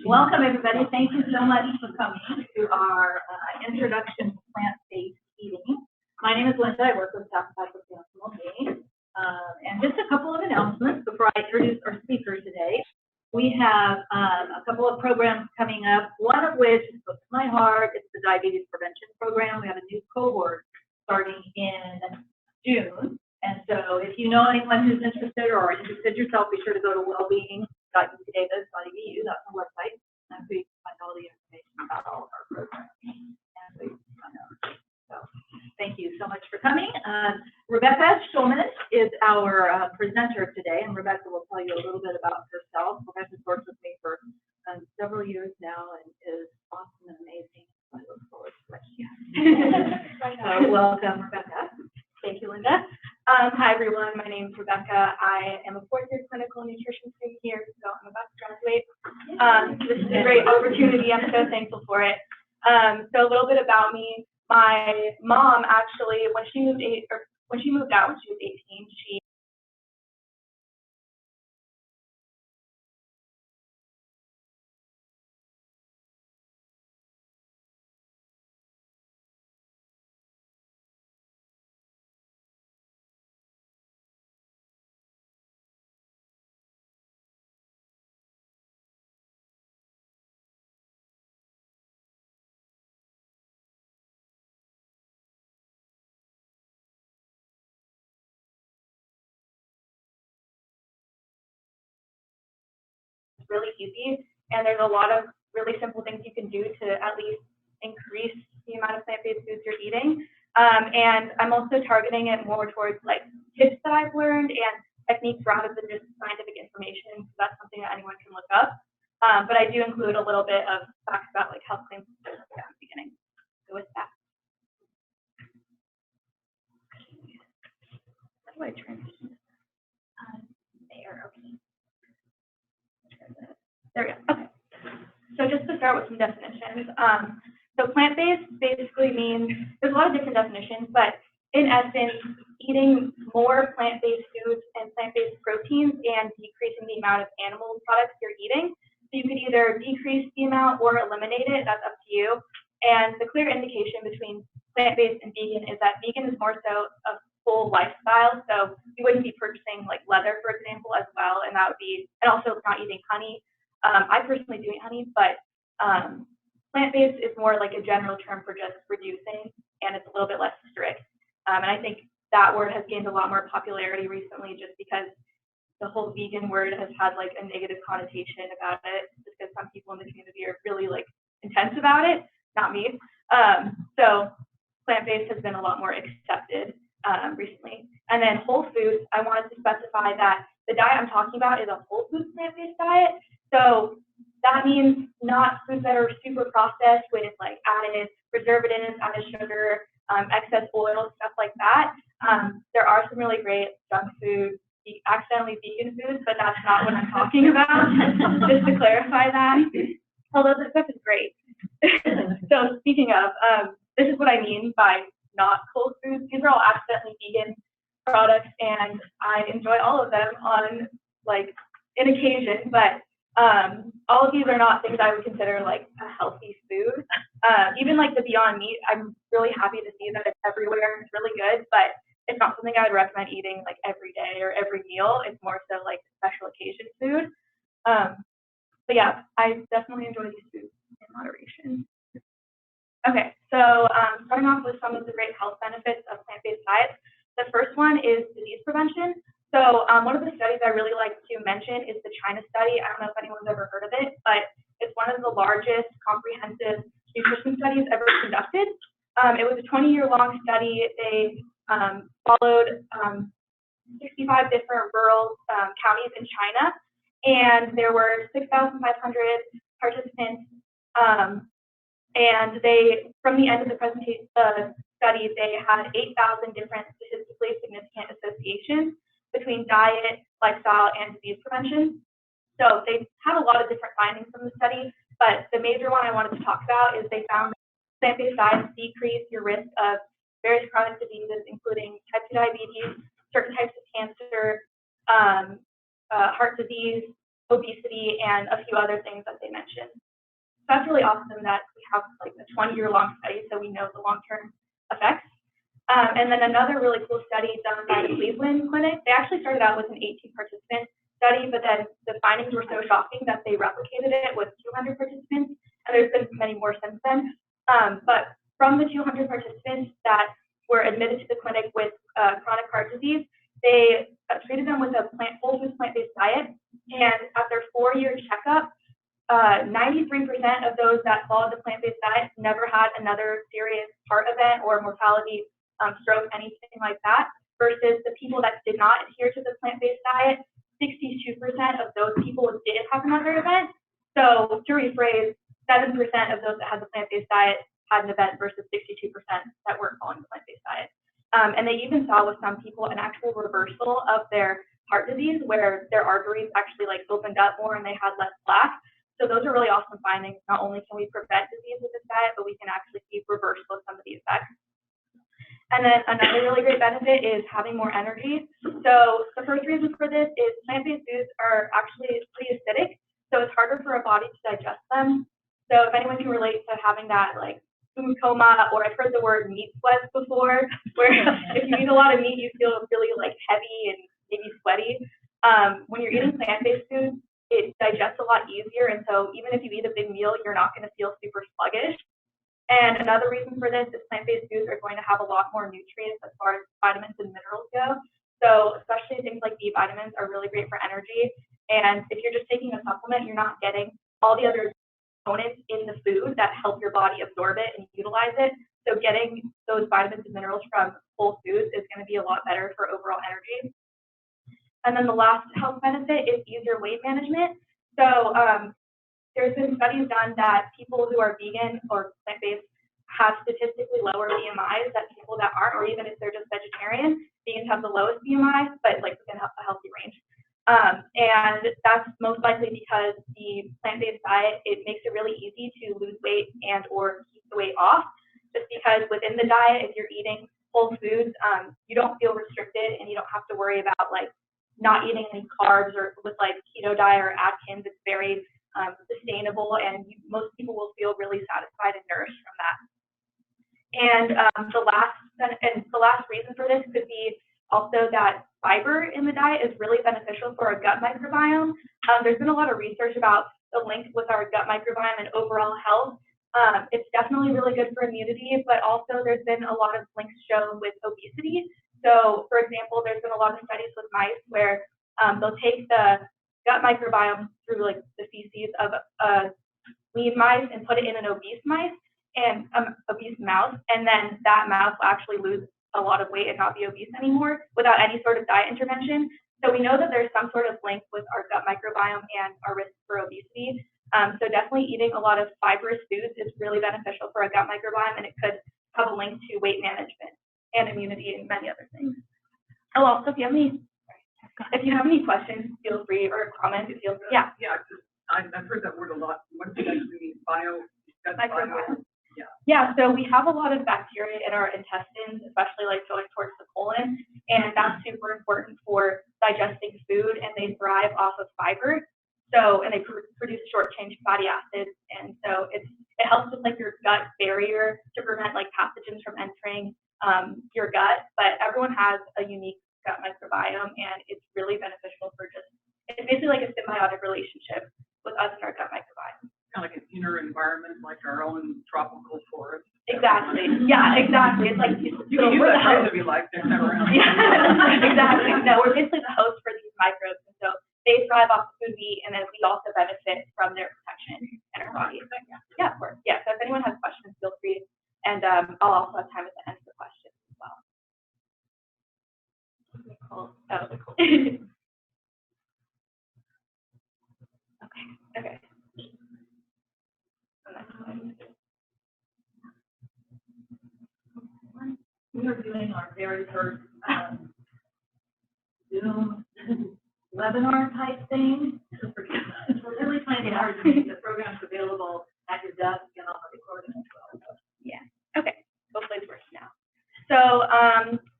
Welcome, everybody. Thank you so much for coming to our introduction to plant-based eating. My name is Linda. I work with South Pacific Council. And just a couple of announcements before I introduce our speaker today. We have a couple of programs coming up, one of which is close to my heart. It's the diabetes prevention program. We have a new cohort starting in June. And so if you know anyone who's interested or are interested yourself, be sure to go to wellbeing.ucdavis.edu. That's our website. That's where you can find all the information about all of our programs. So thank you so much for coming. Rebekah Shulman is our presenter today, and Rebekah will tell you a little bit about herself. Rebekah's worked with me for several years now and is awesome and amazing. I look forward to it. So welcome, Rebekah. Thank you, Linda. Hi, everyone. My name is Rebekah. I am a fourth-year clinical nutrition student here, so I'm about to graduate. This is a great opportunity. I'm so thankful for it. So a little bit about me. My mom actually, when she moved out when she was 18, she really easy, and there's a lot of really simple things you can do to at least increase the amount of plant-based foods you're eating. And I'm also targeting it more towards like tips that I've learned and techniques rather than just scientific information. So that's something that anyone can look up. But I do include a little bit of facts about like health claims at the beginning. So with that, how do I transition? There, okay. There we go. Okay. So just to start with some definitions. So plant-based basically means, there's a lot of different definitions, but in essence, eating more plant-based foods and plant-based proteins and decreasing the amount of animal products you're eating. So you could either decrease the amount or eliminate it, that's up to you. And the clear indication between plant-based and vegan is that vegan is more so a full lifestyle. So you wouldn't be purchasing like leather, for example, as well, and that would be, and also not eating honey. I personally do eat honey, but plant-based is more like a general term for just reducing, and it's a little bit less strict. And I think that word has gained a lot more popularity recently just because the whole vegan word has had like a negative connotation about it, just because some people in the community are really like intense about it, not me. So plant-based has been a lot more accepted recently. And then whole foods, I wanted to specify that the diet I'm talking about is a whole food plant-based diet. So that means not foods that are super processed with like added preservatives, added sugar, excess oil, stuff like that. There are some really great junk food, accidentally vegan foods, but that's not what I'm talking about, just to clarify that. Although this stuff is great. So speaking of, this is what I mean by not cold foods. These are all accidentally vegan products, and I enjoy all of them on like an occasion, but all of these are not things I would consider like a healthy food. Even like the Beyond Meat, I'm really happy to see that it's everywhere. It's really good, but it's not something I would recommend eating like every day or every meal. It's more so like special occasion food. But yeah, I definitely enjoy these foods in moderation. Okay, so starting off with some of the great health benefits of plant-based diets. The first one is disease prevention. So one of the studies I really like to mention is the China study. I don't know if anyone's ever heard of it, but it's one of the largest comprehensive nutrition studies ever conducted. It was a 20-year-long study. They followed 65 different rural counties in China, and there were 6,500 participants. And they, from the end of the study, they had 8,000 different statistically significant associations between diet, lifestyle, and disease prevention. So they had a lot of different findings from the study, but the major one I wanted to talk about is they found that plant-based diets decrease your risk of various chronic diseases, including type 2 diabetes, certain types of cancer, heart disease, obesity, and a few other things that they mentioned. So that's really awesome that we have like a 20-year-long study, so we know the long-term effects. And then another really cool study done by the Cleveland Clinic. They actually started out with an 18-participant study, but then the findings were so shocking that they replicated it with 200 participants, and there's been many more since then. But from the 200 participants that were admitted to the clinic with chronic heart disease, they treated them with a whole foods plant-based diet, and at their 4-year checkup, 93% of those that followed the plant-based diet never had another serious heart event or mortality, stroke, anything like that, versus the people that did not adhere to the plant-based diet, 62% of those people did have another event. So to rephrase, 7% of those that had the plant-based diet had an event versus 62% that weren't following the plant-based diet. And they even saw with some people an actual reversal of their heart disease where their arteries actually like opened up more and they had less plaque. So those are really awesome findings. Not only can we prevent disease with this diet, but we can actually see reversal of some of the effects. And then another really great benefit is having more energy. So the first reason for this is plant-based foods are actually pretty acidic, so it's harder for a body to digest them. So if anyone can relate to having that like food coma, or I've heard the word meat sweats before, where if you eat a lot of meat, you feel really like heavy and maybe sweaty. When you're eating plant-based foods, it digests a lot easier, and so even if you eat a big meal, you're not going to feel super sluggish. And another reason for this is plant-based foods are going to have a lot more nutrients as far as vitamins and minerals go. So especially things like B vitamins are really great for energy. And if you're just taking a supplement, you're not getting all the other components in the food that help your body absorb it and utilize it. So getting those vitamins and minerals from whole foods is going to be a lot better for overall energy. And then the last health benefit is easier weight management. So there's been studies done that people who are vegan or plant-based have statistically lower BMIs than people that aren't, or even if they're just vegetarian. Vegans have the lowest BMI, but like within a healthy range. And that's most likely because the plant-based diet, it makes it really easy to lose weight and or keep the weight off. Just because within the diet, if you're eating whole foods, you don't feel restricted and you don't have to worry about like not eating any carbs, or with like keto diet or Atkins, it's very sustainable, and most people will feel really satisfied and nourished from that. And the last reason for this could be also that fiber in the diet is really beneficial for our gut microbiome. There's been a lot of research about the link with our gut microbiome and overall health. It's definitely really good for immunity, but also there's been a lot of links shown with obesity. So, for example, there's been a lot of studies with mice where they'll take the gut microbiome through like the feces of lean mice and put it in an obese mouse, and then that mouse will actually lose a lot of weight and not be obese anymore without any sort of diet intervention. So we know that there's some sort of link with our gut microbiome and our risk for obesity. So definitely eating a lot of fibrous foods is really beneficial for our gut microbiome, and it could have a link to weight management and immunity and many other things. Oh, also, if you have any questions, feel free, or comments, feel free. Yeah. Yeah, I've heard that word a lot. What does that mean? Microbiome. Yeah, so we have a lot of bacteria in our intestines, especially like going towards the colon, and that's super important for digesting food, and they thrive off of fiber. So, and they produce short-chain fatty acids, and so it helps with like your gut barrier to prevent like pathogens from entering your gut. But everyone has a unique gut microbiome, and it's really beneficial for it's basically like a symbiotic relationship with us and our gut microbiome. Kind of like an inner environment, like our own tropical forest. Exactly. Yeah, exactly. It's like you can use that phrase if you like. They're never around. Yeah, exactly. No, we're basically the host for these microbes, and so they thrive off the food we eat, and then we also benefit from their protection in our bodies. Yeah, of course. Yeah. So if anyone has questions, feel free, and I'll also have time at the end for questions as well. Cool. Oh, cool. Okay. We are doing our very first Zoom webinar type thing. We're really trying hard to make the programs available at your desk and on the recording as well. Yeah. Okay. Hopefully it's working now. So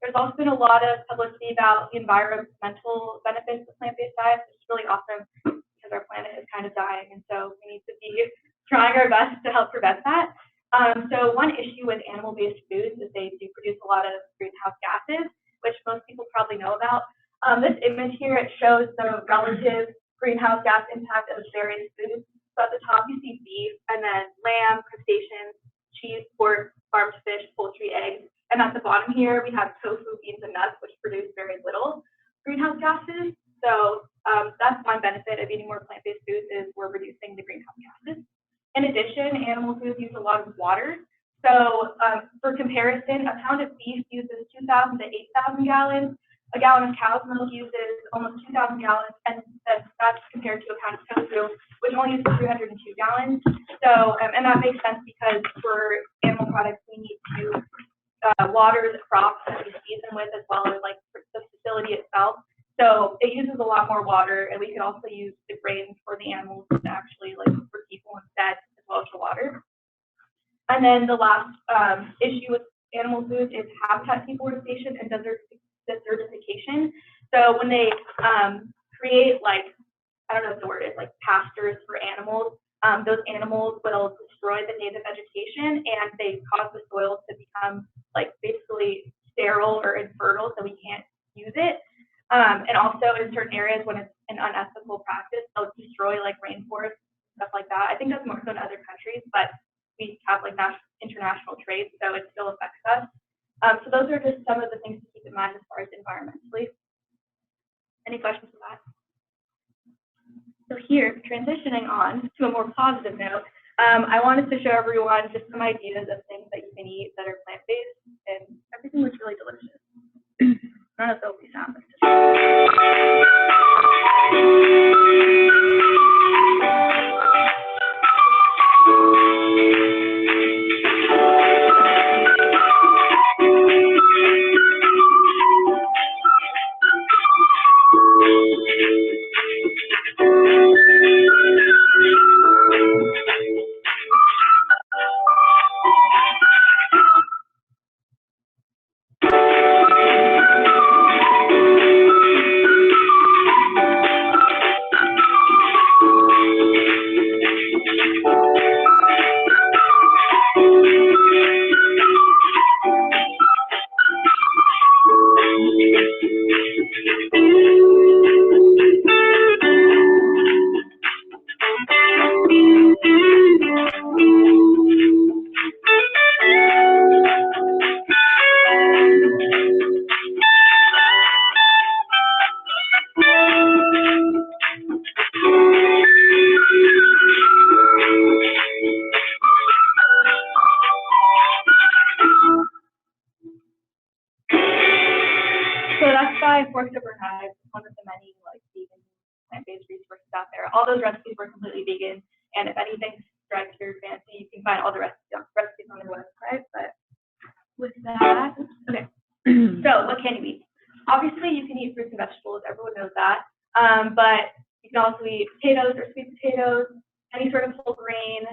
there's also been a lot of publicity about the environmental benefits of plant-based diets, which is really awesome because our to be trying our best to help prevent that. So one issue with animal-based foods is they do produce a lot of greenhouse gases, which most people probably know about. This image here, it shows the relative greenhouse gas impact of various foods. So at the top you see beef, and then lamb, crustaceans, cheese, pork, farmed fish, poultry, eggs. And at the bottom here, we have tofu, beans, and nuts, which produce very little greenhouse gases. So that's one benefit of eating more plant-based foods is we're reducing the greenhouse gases. In addition, animal foods use a lot of water. So for comparison, a pound of beef uses 2,000 to 8,000 gallons. A gallon of cow's milk uses almost 2,000 gallons, and that's compared to a pound of tofu, which only uses 302 gallons. So, and that makes sense because for animal products, we need to water the crops that we season with, as well as like the facility itself. So it uses a lot more water, and we could also use the grains for the animals to actually like for people instead, as well as the water. And then the last issue with animal foods is habitat deforestation and desertification. So when they create like, I don't know what the word is, like pastures for animals, those animals will destroy the native vegetation, and they cause the soil to become like basically sterile or infertile, so we can't use it. And also in certain areas when it's an unethical practice, they'll destroy like rainforests, stuff like that. I think that's more so in other countries, but we have like international trade, so it still affects us. So those are just some of the things to keep in mind as far as environmentally. Any questions for that? So here, transitioning on to a more positive note, I wanted to show everyone just some ideas of things that you can eat that are plant-based, and everything looks really delicious. I don't know if there'll be sound. One of the many like vegan plant-based resources out there. All those recipes were completely vegan, and if anything strikes your fancy, you can find all the recipes on their website. But with that, okay. So what can you eat? Obviously, you can eat fruits and vegetables. Everyone knows that. But you can also eat potatoes or sweet potatoes, any sort of whole grain,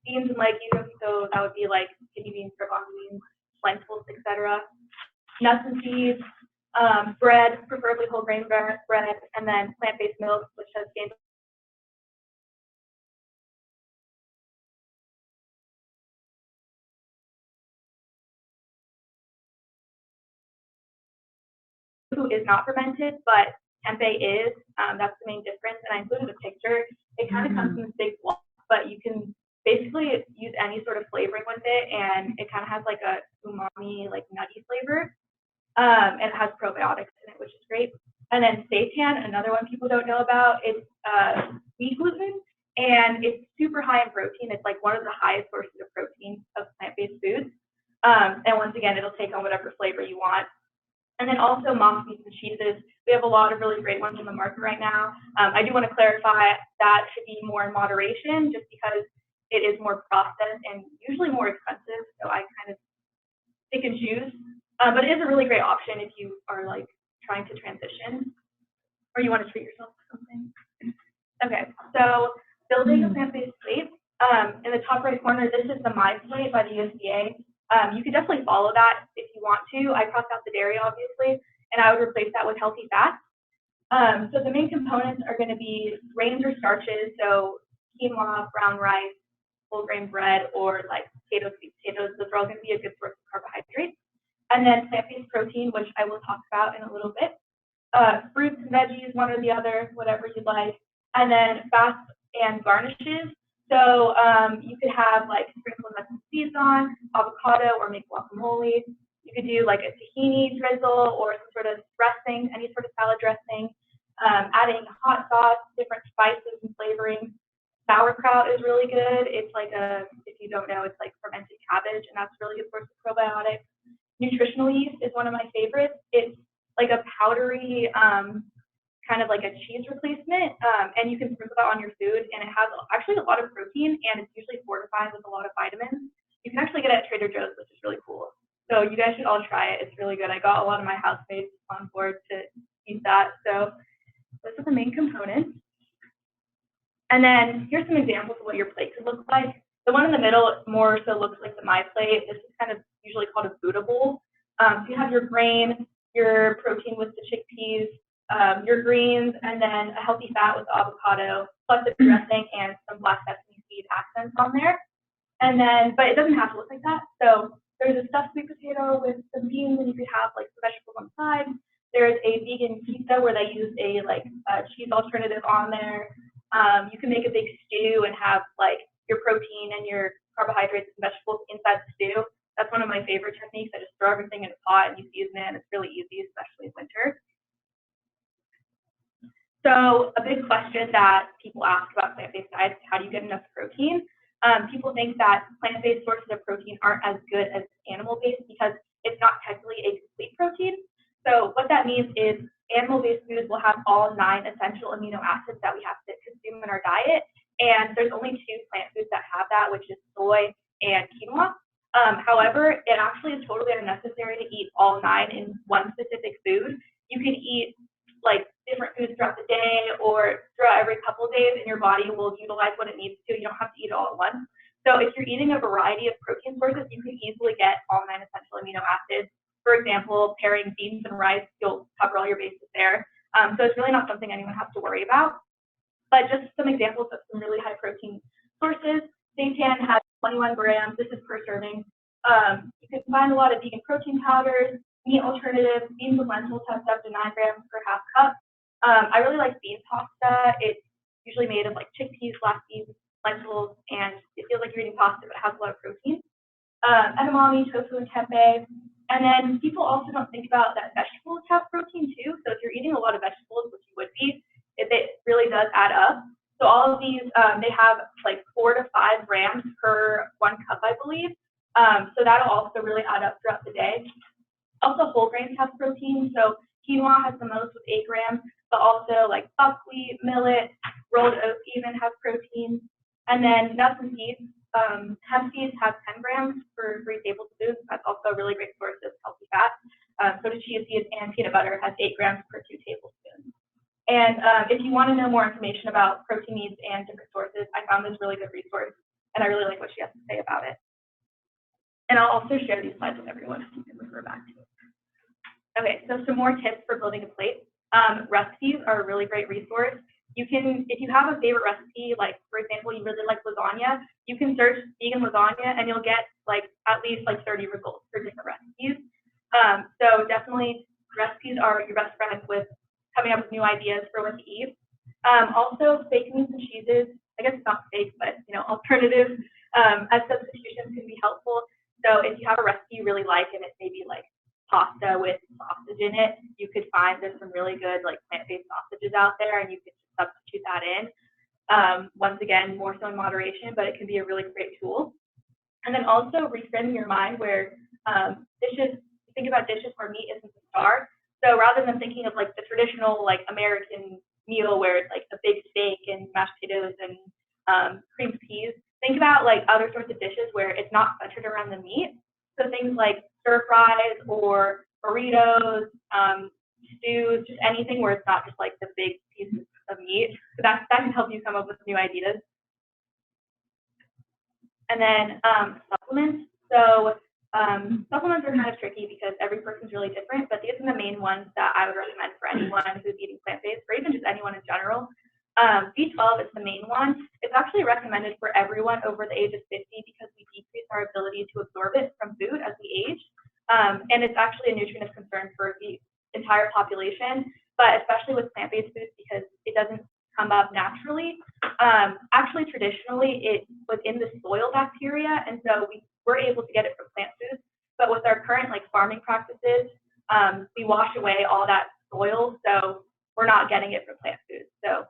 beans and legumes. So that would be like kidney beans, garbanzo beans, lentils, etc. Nuts and seeds. Bread, preferably whole grain bread, and then plant-based milk, which has gained is not fermented, but tempeh is. That's the main difference, and I included a picture. It kind of comes in this big block, but you can basically use any sort of flavoring with it, and it kind of has like a umami, like nutty flavor. And it has probiotics in it, which is great. And then seitan, another one people don't know about, it's wheat gluten, and it's super high in protein. It's like one of the highest sources of protein of plant-based foods. And once again, it'll take on whatever flavor you want. And then also mock meats and cheeses. We have a lot of really great ones on the market right now. I do want to clarify that should be more in moderation, just because it is more processed and usually more expensive. So I kind of pick and choose. But it is a really great option if you are like trying to transition or you want to treat yourself to something. Okay, so building a plant-based plate. In the top right corner, this is the My Plate by the USDA. You can definitely follow that if you want to. I crossed out the dairy, obviously, and I would replace that with healthy fats. So the main components are going to be grains or starches, so quinoa, brown rice, whole grain bread, or like potatoes, sweet potatoes. Those are all going to be a good source of carbohydrates. And then plant-based protein, which I will talk about in a little bit. Fruits and veggies, one or the other, whatever you like. And then fats and garnishes. So you could have like sprinkle nuts and seeds on, avocado, or make guacamole. You could do like a tahini drizzle or some sort of dressing, any sort of salad dressing. Adding hot sauce, different spices and flavorings. Sauerkraut is really good. It's like if you don't know, it's like fermented cabbage, and that's a really good source of probiotics. Nutritional yeast is one of my favorites. It's like a powdery, kind of like a cheese replacement, and you can sprinkle that on your food, and it has actually a lot of protein, and it's usually fortified with a lot of vitamins. You can actually get it at Trader Joe's, which is really cool. So you guys should all try it. It's really good. I got a lot of my housemates on board to eat that. So those are the main components. And then here's some examples of what your plate could look like. The one in the middle more so looks like the My Plate. This is kind of usually called a Buddha bowl. So you have your grain, your protein with the chickpeas, your greens, and then a healthy fat with the avocado, plus a dressing and some black sesame seed accents on there. And then, but it doesn't have to look like that. So there's a stuffed sweet potato with some beans, and you could have like some vegetables on the side. There's a vegan pizza where they use a cheese alternative on there. You can make a big stew and have like your protein and your carbohydrates and vegetables inside the stew. That's one of my favorite techniques. I just throw everything in a pot and you season it, and it's really easy, especially in winter. So a big question that people ask about plant-based diets is how do you get enough protein? People think that plant-based sources of protein aren't as good as animal-based because it's not technically a complete protein. So what that means is animal-based foods will have all 9 essential amino acids that we have to consume in our diet, and there's only 2 plant foods that have that, which is soy and quinoa. However, it actually is totally unnecessary to eat all 9 in one specific food. You can eat like different foods throughout the day or throughout every couple of days, and your body will utilize what it needs to. You don't have to eat it all at once. So if you're eating a variety of protein sources, you can easily get all 9 essential amino acids. For example, pairing beans and rice, you'll cover all your bases there. So it's really not something anyone has to worry about. But just some examples of some really high protein sources. Seitan has 21 grams. This is per serving. You can find a lot of vegan protein powders, meat alternatives. Beans and lentils have up to 9 grams per half cup. I really like bean pasta. It's usually made of like chickpeas, black beans, lentils, and it feels like you're eating pasta, but it has a lot of protein. Edamame, tofu, and tempeh. And then people also don't think about that vegetables have protein too. So if you're eating a lot of vegetables, which you would be, it really does add up. So all of these, they have like 4 to 5 grams per 1 cup, I believe. So that'll also really add up throughout the day. Also, whole grains have protein. So quinoa has the most with 8 grams, but also like buckwheat, millet, rolled oats even have protein. And then nuts and seeds. Hemp seeds have 10 grams per 3 tablespoons. That's also a really great source of healthy fat. So do chia seeds, and peanut butter has 8 grams per 2 tablespoons. And if you want to know more information about protein needs and different sources, I found this really good resource, and I really like what she has to say about it. And I'll also share these slides with everyone if you can refer back to it. Okay, so some more tips for building a plate. Recipes are a really great resource. You can, if you have a favorite recipe, like for example, you really like lasagna, you can search vegan lasagna and you'll get like at least like 30 results for different recipes. So definitely recipes are your best friend with coming up with new ideas for what to eat. Also, fake meats and cheeses, I guess it's not fake, but you know, alternatives as substitutions can be helpful. So if you have a recipe you really like and it's maybe like pasta with sausage in it, you could find there's some really good like plant-based sausages out there, and you could substitute that in. Once again, more so in moderation, but it can be a really great tool. And then also reframing your mind where think about dishes where meat isn't the star. So rather than thinking of like the traditional like American meal where it's like a big steak and mashed potatoes and creamed peas, think about like other sorts of dishes where it's not centered around the meat. So things like stir fries or burritos, stews, just anything where it's not just like the big pieces of meat. So that can help you come up with new ideas. And then supplements. So supplements are kind of tricky because every person's really different, but these are the main ones that I would recommend for anyone who's eating plant-based, or even just anyone in general. B12 is the main one. It's actually recommended for everyone over the age of 50 because we decrease our ability to absorb it from food as we age. And it's actually a nutrient of concern for the entire population, but especially with plant-based foods because it doesn't come up naturally. Actually, traditionally, it was in the soil bacteria, and so we were able to get it from plant foods. But with our current farming practices, we wash away all that soil, so we're not getting it from plant foods. So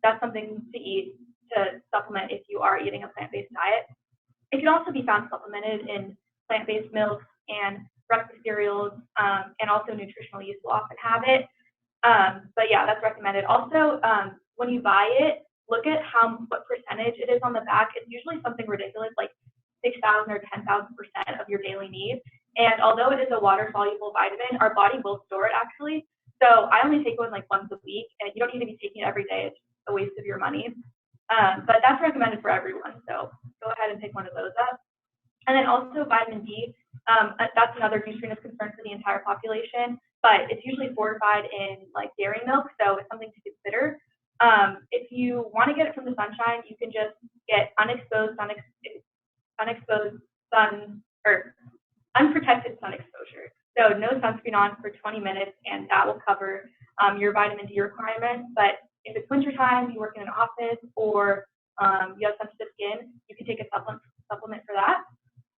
that's something to eat to supplement if you are eating a plant-based diet. It can also be found supplemented in plant-based milks and breakfast cereals, and also nutritional yeast will often have it. But yeah, that's recommended. Also, when you buy it, look at what percentage it is on the back. It's usually something ridiculous, like 6,000 or 10,000% of your daily need. And although it is a water-soluble vitamin, our body will store it actually. So I only take one once a week, and you don't need to be taking it every day. It's a waste of your money. But that's recommended for everyone. So go ahead and pick one of those up. And then also vitamin D. That's another nutrient of concern for the entire population, but it's usually fortified in dairy milk, so it's something to consider. If you want to get it from the sunshine, you can just get unprotected sun exposure. So no sunscreen on for 20 minutes, and that will cover your vitamin D requirements. But if it's wintertime, you work in an office, or you have sensitive skin, you can take a supplement for that.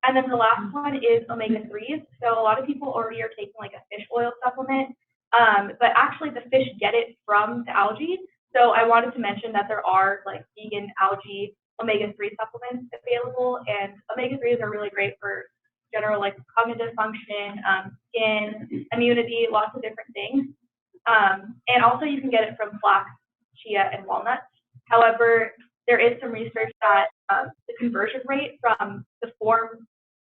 And then the last one is omega-3s. So a lot of people already are taking a fish oil supplement, but actually the fish get it from the algae. So I wanted to mention that there are vegan algae omega-3 supplements available, and omega-3s are really great for general cognitive function, skin, immunity, lots of different things. And also you can get it from flax, chia, and walnuts. However, there is some research that the conversion rate from the form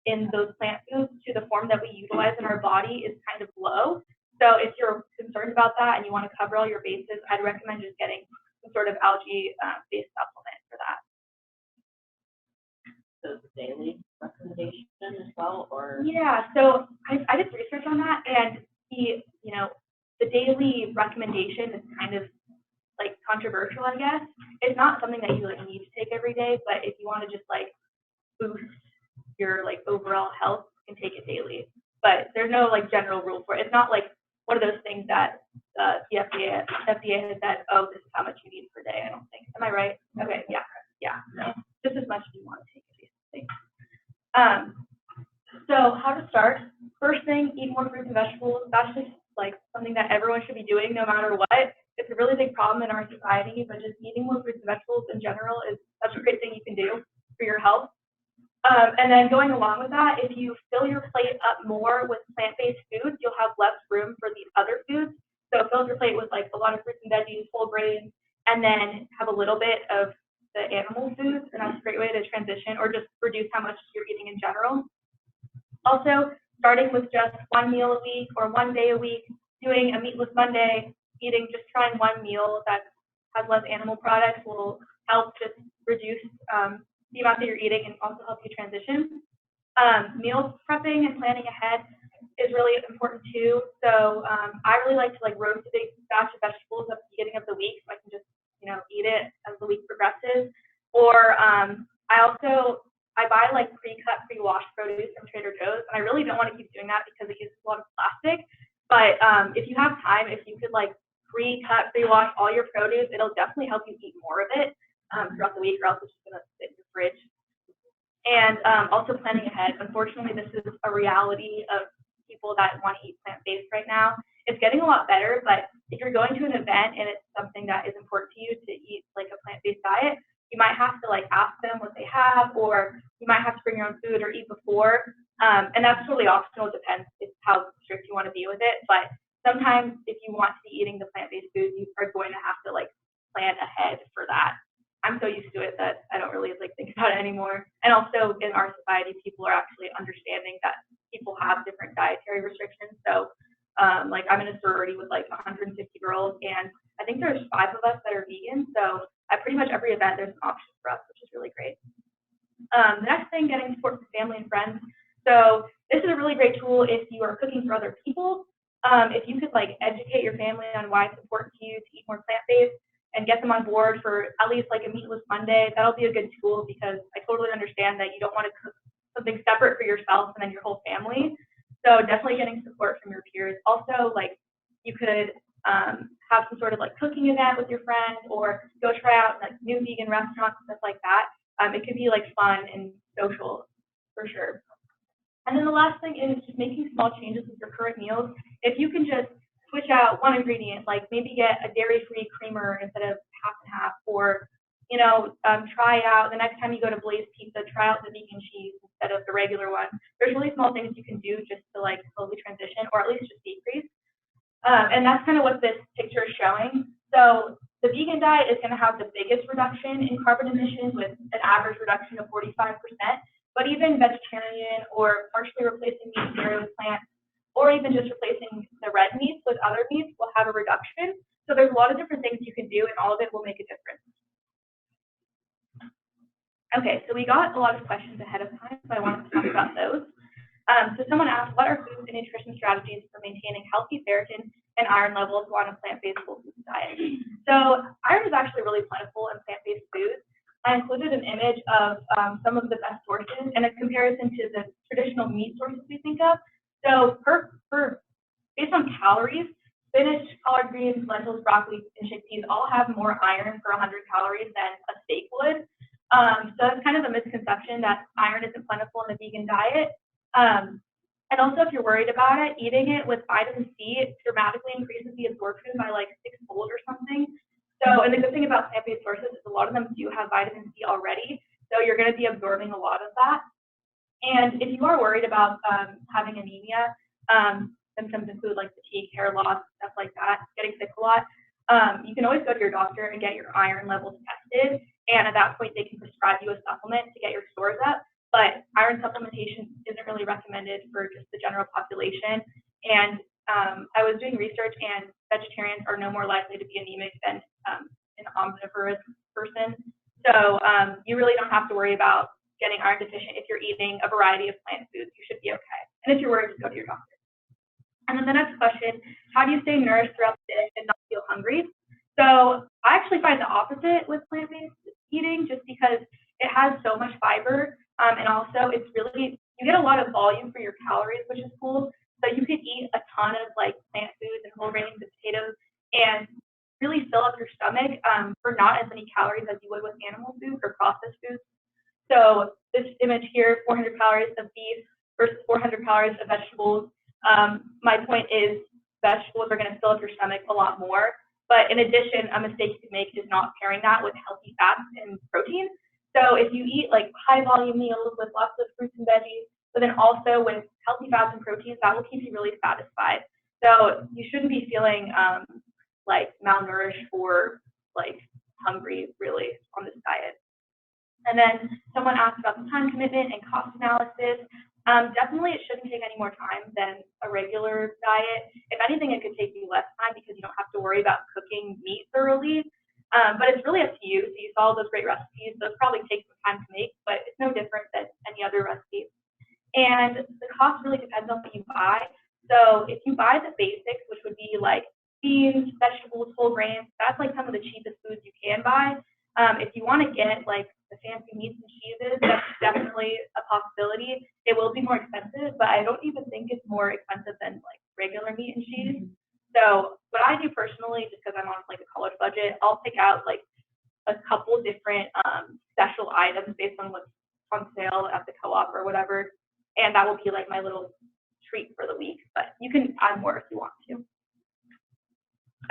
in those plant foods to the form that we utilize in our body is kind of low. So if you're concerned about that and you want to cover all your bases, I'd recommend just getting some sort of algae-based supplement for that. So the daily recommendation as well, or? Yeah, so I did research on that, and the daily recommendation is kind of controversial, I guess. It's not something that you need to take every day, but if you want to just boost your overall health, you can take it daily. But there's no general rule for it. It's not one of those things that the FDA has said, oh, this is how much you need per day. I don't think. Am I right? Okay, yeah. Just as much as you want to take it, basically. So how to start? First thing, eat more fruits and vegetables. That's just something that everyone should be doing no matter what. It's a really big problem in our society, but just eating more fruits and vegetables in general is such a great thing you can do for your health. And then going along with that, if you fill your plate up more with plant-based foods, you'll have less room for these other foods. So fill your plate with a lot of fruits and veggies, whole grains, and then have a little bit of the animal foods, and that's a great way to transition or just reduce how much you're eating in general. Also, starting with just one meal a week or one day a week, doing a meatless Monday, trying one meal that has less animal products will help just reduce the amount that you're eating and also help you transition. Meal prepping and planning ahead is really important too. So I really like to roast a big batch of vegetables at the beginning of the week so I can just eat it as the week progresses. Or I buy pre-cut, pre-washed produce from Trader Joe's, and I really don't want to keep doing that because it uses a lot of plastic. But if you have time, if you could pre-cut, pre-wash all your produce, it'll definitely help you eat more of it throughout the week, or else it's just going to sit in the fridge. And also planning ahead. Unfortunately, this is a reality of people that want to eat plant-based right now. It's getting a lot better, but if you're going to an event and it's something that is important to you to eat a plant-based diet, you might have to ask them what they have, or you might have to bring your own food or eat before. And that's totally optional. It depends how strict you want to be with it. But sometimes if you want to be eating the plant-based food, you are going to have to plan ahead for that. I'm so used to it that I don't really think about it anymore. And also in our society, people are actually understanding that people have different dietary restrictions. So I'm in a sorority with 150 girls, and I think there's 5 of us that are vegan. So at pretty much every event, there's an option for us, which is really great. The next thing, getting support from family and friends. So this is a really great tool if you are cooking for other people. If you could educate your family on why it's important to you to eat more plant-based, and get them on board for at least like a Meatless Monday. That'll be a good tool because I totally understand that you don't want to cook something separate for yourself and then your whole family. So definitely getting support from your peers. Also, like you could have some sort of like cooking event with your friends, or go try out like new vegan restaurants and stuff like that. It could be like fun and social for sure. And then the last thing is just making small changes with your current meals. If you can just switch out one ingredient, like maybe get a dairy-free creamer instead of half and half, or try out the next time you go to Blaze Pizza, try out the vegan cheese instead of the regular one. There's really small things you can do just to like slowly transition, or at least just decrease. And that's kind of what this picture is showing. So the vegan diet is going to have the biggest reduction in carbon emissions with an average reduction of 45%. But even vegetarian or partially replacing meat and dairy with plants, or even just replacing the red meats with other meats will have a reduction. So there's a lot of different things you can do, and all of it will make a difference. Okay, so we got a lot of questions ahead of time, so I wanted to talk about those. So someone asked, what are food and nutrition strategies for maintaining healthy ferritin and iron levels on a plant-based whole food diet? So iron is actually really plentiful in plant-based foods. I included an image of some of the best sources and a comparison to the traditional meat sources we think of. So based on calories, spinach, collard greens, lentils, broccoli, and chickpeas all have more iron per 100 calories than a steak would. So that's kind of a misconception that iron isn't plentiful in the vegan diet. And also, if you're worried about it, eating it with vitamin C, it dramatically increases the absorption by like 6-fold or something. So, and the good thing about plant-based sources is a lot of them do have vitamin C already, so you're going to be absorbing a lot of that. And if you are worried about having anemia, symptoms include like fatigue, hair loss, stuff like that, getting sick a lot, you can always go to your doctor and get your iron levels tested, and at that point they can prescribe you a supplement to get your stores up. But iron supplementation isn't really recommended for just the general population. And I was doing research, and vegetarians are no more likely to be anemic than an omnivorous person. So you really don't have to worry about getting iron deficient if you're eating a variety of plant foods. You should be okay. And if you're worried, just go to your doctor. And then the next question, how do you stay nourished throughout the day and not feel hungry? So I actually find the opposite with plant-based eating, just because it has so much fiber, and also it's really, you get a lot of volume for your calories, which is cool. So you could eat a ton of like plant foods and whole grains and potatoes and really fill up your stomach for not as many calories as you would with animal food or processed foods. So this image here, 400 calories of beef versus 400 calories of vegetables. My point is vegetables are going to fill up your stomach a lot more. But in addition, a mistake you could make is not pairing that with healthy fats and protein. So if you eat like high volume meals with lots of fruits and veggies, but then also with healthy fats and proteins, that will keep you really satisfied. So you shouldn't be feeling like malnourished or like hungry really on this diet. And then someone asked about the time commitment and cost analysis. Definitely it shouldn't take any more time than a regular diet. If anything, it could take you less time because you don't have to worry about cooking meat thoroughly. But it's really up to you. So you saw all those great recipes. Those probably take some time to make, but it's no different than any other recipe. And the cost really depends on what you buy. So if you buy the basics, which would be like beans, vegetables, whole grains, that's like some of the cheapest foods you can buy. If you want to get like the fancy meats and cheeses, that's definitely a possibility. It will be more expensive, but I don't even think it's more expensive than like regular meat and cheese. So what I do personally, just because I'm on like a college budget, I'll pick out like a couple different special items based on what's on sale at the co-op or whatever, and that will be like my little treat for the week. But you can add more if you want to.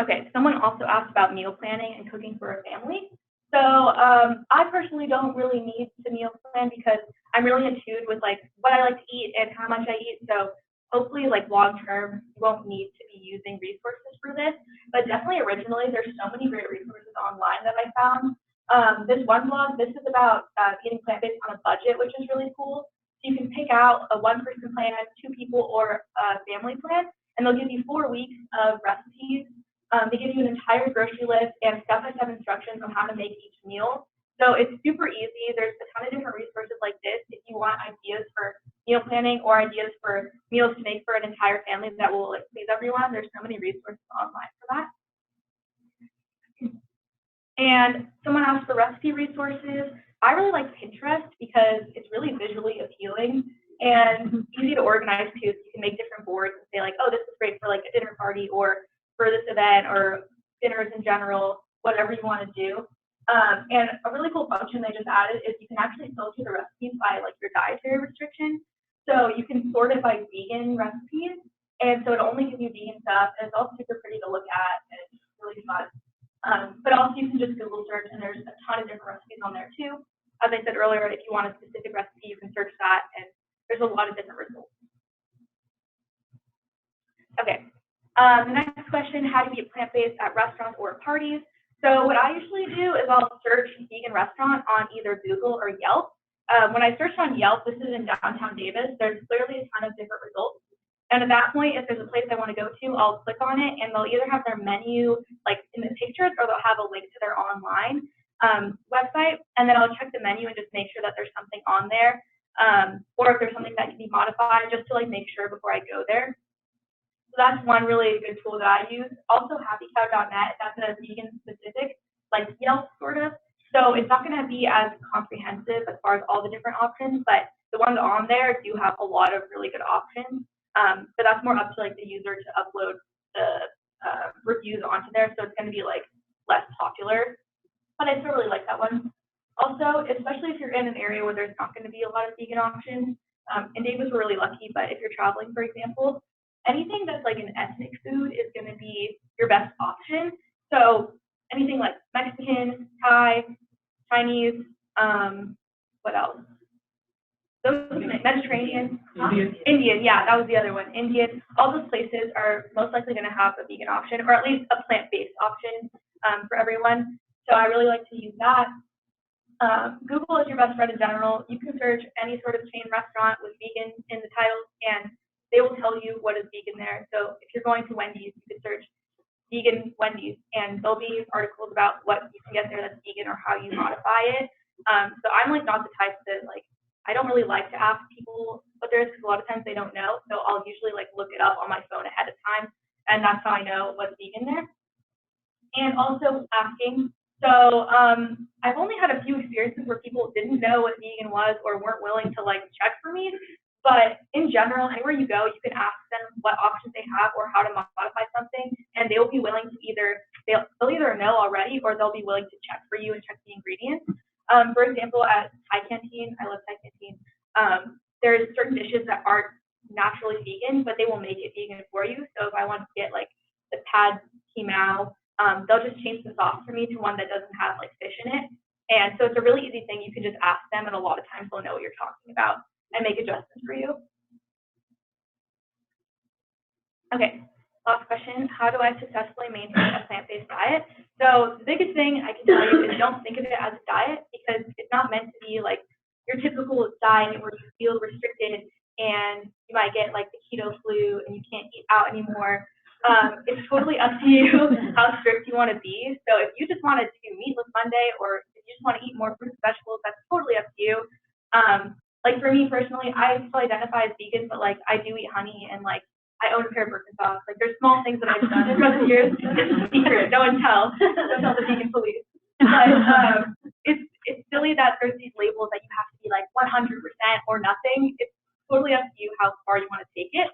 Okay, someone also asked about meal planning and cooking for a family. So I personally don't really need to meal plan because I'm really in tune with like what I like to eat and how much I eat. So hopefully like long term, you won't need to be using resources for this. But definitely originally, there's so many great resources online that I found. This one blog, this is about eating plant-based on a budget, which is really cool. So you can pick out a one-person plan, 2 people, or a family plan, and they'll give you 4 weeks of recipes. They give you an entire grocery list and step-by-step instructions on how to make each meal. So it's super easy. There's a ton of different resources like this if you want ideas for meal planning or ideas for meals to make for an entire family that will like please everyone. There's so many resources online for that. And someone asked for recipe resources. I really like Pinterest because it's really visually appealing and easy to organize too. So you can make different boards and say like, oh, this is great for like a dinner party or for this event or dinners in general, whatever you want to do. And a really cool function they just added is you can actually filter the recipes by like your dietary restriction. So you can sort it by vegan recipes, and so it only gives you vegan stuff, and it's all super pretty to look at, and it's really fun. But also you can just Google search, and there's a ton of different recipes on there too. As I said earlier, if you want a specific recipe, you can search that, and there's a lot of different results. Okay, the next question, how do you eat plant-based at restaurants or parties? So what I usually do is I'll search vegan restaurant on either Google or Yelp. When I searched on Yelp, this is in downtown Davis, there's clearly a ton of different results. And at that point, if there's a place I want to go to, I'll click on it, and they'll either have their menu like in the pictures, or they'll have a link to their online website, and then I'll check the menu and just make sure that there's something on there, or if there's something that can be modified, just to like make sure before I go there. So that's one really good tool that I use. Also, happycow.net, that's a vegan specific, like Yelp sort of. So it's not going to be as comprehensive as far as all the different options, but the ones on there do have a lot of really good options. But that's more up to like the user to upload the reviews onto there, so it's going to be like less popular. But I still really like that one. Also, especially if you're in an area where there's not going to be a lot of vegan options. In Davis, we're really lucky, but if you're traveling, for example, anything that's like an ethnic food is going to be your best option. So anything like Mexican, Thai, Chinese, what else? Those Mediterranean, Indian, yeah, that was the other one. Indian, all those places are most likely going to have a vegan option, or at least a plant-based option for everyone. So I really like to use that. Google is your best friend in general. You can search any sort of chain restaurant with vegan in the title, and they will tell you what is vegan there. So if you're going to Wendy's, you could search vegan Wendy's, and there'll be articles about what you can get there that's vegan or how you modify it. So I'm like not the type that like, I don't really like to ask people what there is, because a lot of times they don't know. So I'll usually like look it up on my phone ahead of time, and that's how I know what's vegan there. And also asking. So I've only had a few experiences where people didn't know what vegan was or weren't willing to like check for me. But in general, anywhere you go, you can ask them what options they have or how to modify something, and they will be willing to they'll either know already, or they'll be willing to check for you and check the ingredients. For example, at Thai Canteen, I love Thai Canteen, there's certain dishes that aren't naturally vegan, but they will make it vegan for you. So if I want to get like the pad kimao, they'll just change the sauce for me to one that doesn't have like fish in it. And so it's a really easy thing. You can just ask them, and a lot of times they'll know what you're talking about and make adjustments for you. Okay, last question. How do I successfully maintain a plant-based diet? So the biggest thing I can tell you is don't think of it as a diet, because it's not meant to be like your typical diet where you feel restricted and you might get like the keto flu and you can't eat out anymore. It's totally up to you how strict you want to be. So if you just want to do meatless Monday, or if you just want to eat more fruits and vegetables, that's totally up to you. Like for me personally, I still identify as vegan, but like I do eat honey, and like I own a pair of Birkenstocks. Like there's small things that I've done throughout the years. It's a secret. No one tell. Don't tell the vegan police. But it's silly that there's these labels that you have to be like 100% or nothing. It's totally up to you how far you want to take it.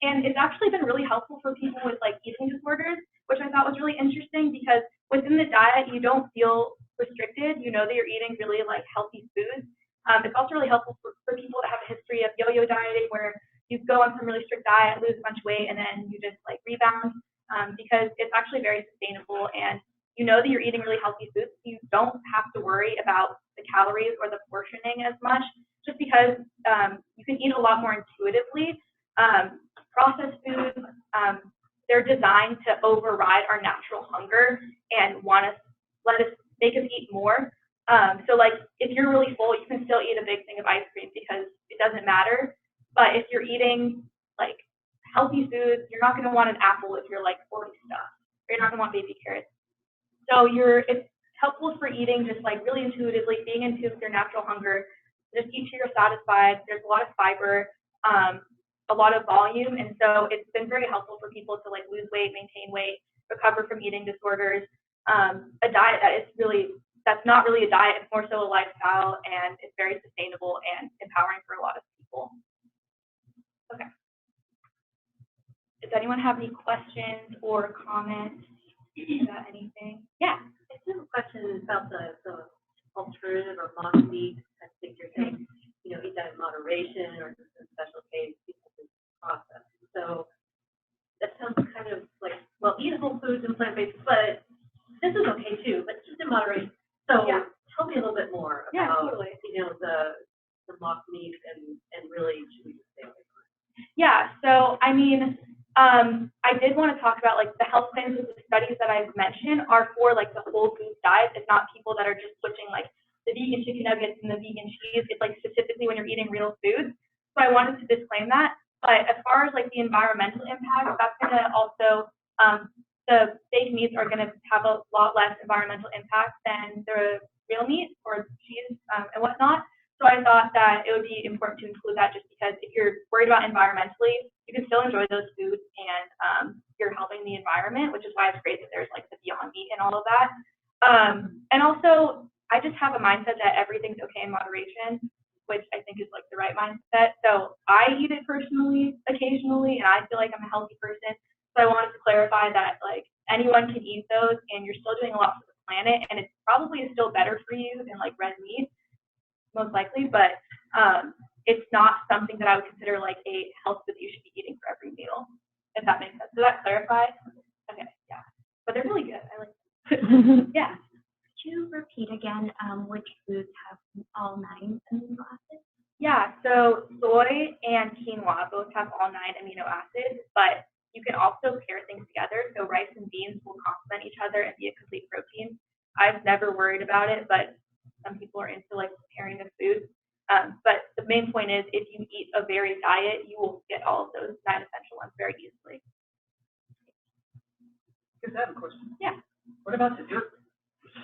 And it's actually been really helpful for people with like eating disorders, which I thought was really interesting, because within the diet you don't feel restricted. You know that you're eating really like healthy foods. It's also really helpful for people that have a history of yo-yo dieting, where you go on some really strict diet, lose a bunch of weight, and then you just like rebound, because it's actually very sustainable, and you know that you're eating really healthy foods. You don't have to worry about the calories or the portioning as much, just because you can eat a lot more intuitively. Processed foods, they're designed to override our natural hunger and make us eat more. So like if you're really full, you can still eat a big thing of ice cream because it doesn't matter. But if you're eating like healthy foods, you're not going to want an apple if you're like 40 stuff, or you're not going to want baby carrots. So it's helpful for eating just like really intuitively, being in tune with your natural hunger. Just eat till you're satisfied. There's a lot of fiber, a lot of volume, and so it's been very helpful for people to like lose weight, maintain weight, recover from eating disorders. a diet that's not really a diet, it's more so a lifestyle, and it's very sustainable and empowering for a lot of people. Okay. Does anyone have any questions or comments about anything? Yeah. I have a question about the alternative or mock meat. I think you're saying, you know, eat that in moderation or just in special case, people can process. So that sounds kind of like, well, eat whole foods and plant-based, but this is okay too, but just in moderation. So Yeah. tell me a little bit more about, Yeah, totally. you know, the mock meat and really should we just stay away from it? Yeah, so I mean, I did want to talk about like the health claims of the studies that I've mentioned are for like the whole food diet. It's not people that are just switching like the vegan chicken nuggets and the vegan cheese. It's like specifically when you're eating real foods. So I wanted to disclaim that. But as far as like the environmental impact, that's going to also, the fake meats are going to have a lot less environmental impact than the real meat or cheese and whatnot. So I thought that it would be important to include that just because if you're worried about environmentally, you can still enjoy those foods and you're helping the environment, which is why it's great that there's like the Beyond Meat and all of that. And also, I just have a mindset that everything's okay in moderation, which I think is like the right mindset. So I eat it personally, occasionally, and I feel like I'm a healthy person. So I wanted to clarify that like anyone can eat those and you're still doing a lot for the planet, and it's probably still better for you than like red meat, most likely, but it's not something that I would consider like a health food that you should be eating for every meal, if that makes sense. Does that clarify? Okay, yeah. But they're really good. I like them. Yeah. Could you repeat again which foods have all 9 amino acids? Yeah, so soy and quinoa both have all 9 amino acids, but you can also pair things together. So rice and beans will complement each other and be a complete protein. I've never worried about it, but some people are into like pairing of foods. But the main point is if you eat a varied diet, you will get all of those 9 essential ones very easily. Because I have a question. Yeah. What about dessert?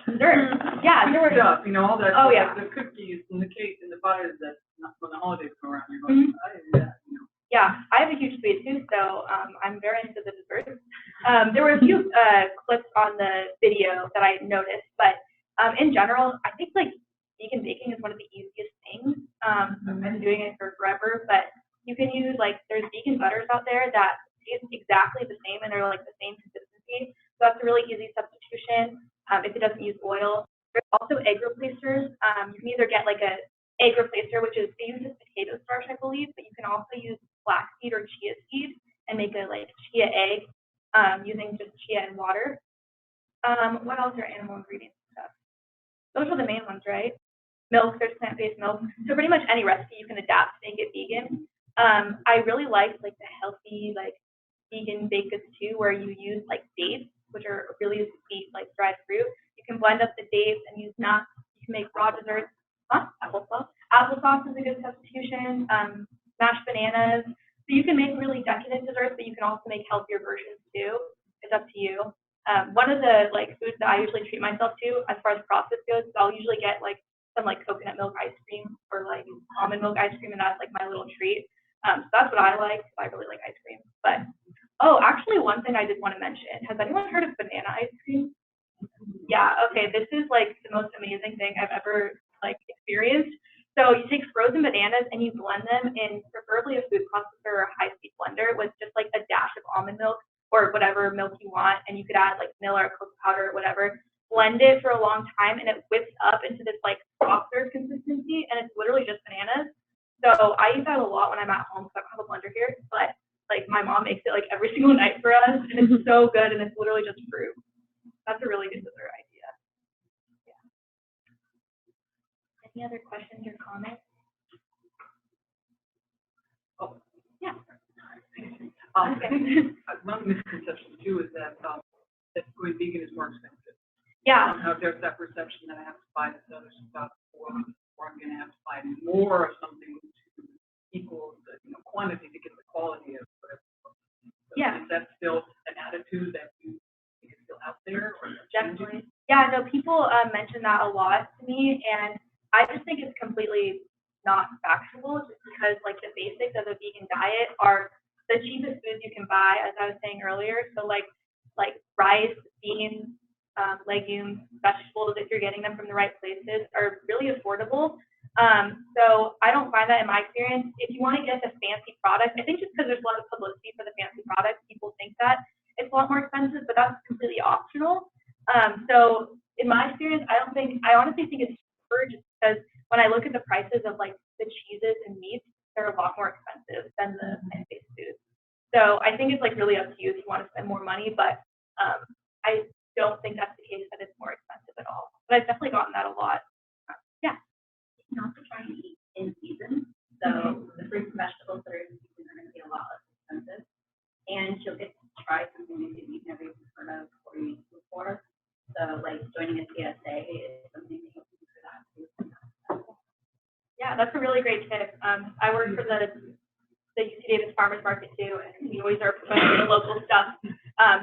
Dessert. Yeah, there were. Stuff, you know, all that. Oh, yeah. The cookies and the cake and the pies that when the holidays come around, you're going, I did that, you know. Yeah, I have a huge sweet tooth, so I'm very into the desserts. There were a few clips on the video that I noticed, but in general, I think like vegan baking is one of the easiest things. I've been doing it for forever, but you can use like there's vegan butters out there that taste exactly the same and they're like the same consistency. So that's a really easy substitution if it doesn't use oil. There's also egg replacers. You can either get like a egg replacer, which is they use potato starch, I believe, but you can also use flaxseed or chia seed and make a like chia egg using just chia and water. What else are animal ingredients and stuff? Those are the main ones, right? Milk, there's plant-based milk. So pretty much any recipe you can adapt to make it vegan. I really like the healthy like vegan baked goods too, where you use like dates, which are really sweet like dried fruit. You can blend up the dates and use nuts. You can make raw desserts. Applesauce. Applesauce is a good substitution. Mashed bananas. So you can make really decadent desserts, but you can also make healthier versions too. It's up to you. One of the like foods that I usually treat myself to as far as processed goes, I'll usually get like some like coconut milk ice cream or like almond milk ice cream, and that's like my little treat. So that's what I like. I really like ice cream. But actually, one thing I did want to mention: has anyone heard of banana ice cream? Yeah. Okay. This is like the most amazing thing I've ever like experienced. So you take frozen bananas and you blend them in preferably a food processor or a high-speed blender with just like a dash of almond milk or whatever milk you want, and you could add like vanilla or cocoa powder or whatever. Blend it for a long time, and it whips up into this like softer consistency, and it's literally just bananas. So I use that a lot when I'm at home because I don't have a blender here, but like my mom makes it like every single night for us, and it's so good, and it's literally just fruit. That's a really good dessert idea. Yeah. Any other questions or comments? Oh. Yeah. Okay. One misconception too is that going vegan is more expensive. Yeah. Somehow there's that perception that I have to buy this other stuff, or I'm going to have to buy more of something to equal the quantity to get the quality of whatever. So yeah. Is that still an attitude that you think is still out there? Or definitely. Yeah, no, people mention that a lot to me, and I just think it's completely not factual just because like the basics of a vegan diet are the cheapest foods you can buy, as I was saying earlier. So like rice, beans, legumes, vegetables, if you're getting them from the right places, are really affordable. So I don't find that in my experience. If you want to get the fancy product, I think just because there's a lot of publicity for the fancy products, people think that it's a lot more expensive, but that's completely optional. So in my experience, I honestly think it's cheaper just because when I look at the prices of like the cheeses and meats, they're a lot more expensive than the plant-based foods. So I think it's like really up to you if you want to spend more money, but I don't think that's the case that it's more expensive at all. But I've definitely gotten that a lot. Yeah. Not to try and eat in season, so the fruits and vegetables that are in season are going to be a lot less expensive, and you'll get to try something that you've never even heard of or used before. So, like joining a CSA is something that you'll do for that too. Yeah, that's a really great tip. I work for the UC Davis Farmers Market too, and we always are promoting the local stuff.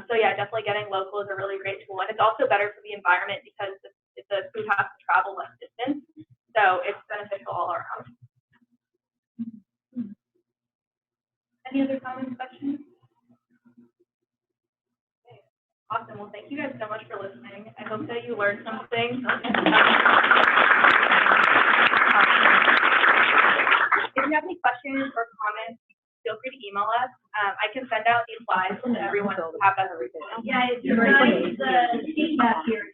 So yeah, definitely getting local is a really great tool, and it's also better for the environment because the food has to travel less distance. So it's beneficial all around. Any other comments, questions? Okay. Awesome. Well, thank you guys so much for listening. I hope that you learned something. If you have any questions or comments, feel free to email us. I can send out these slides to everyone to have that. Yeah, it's nice, the feedback here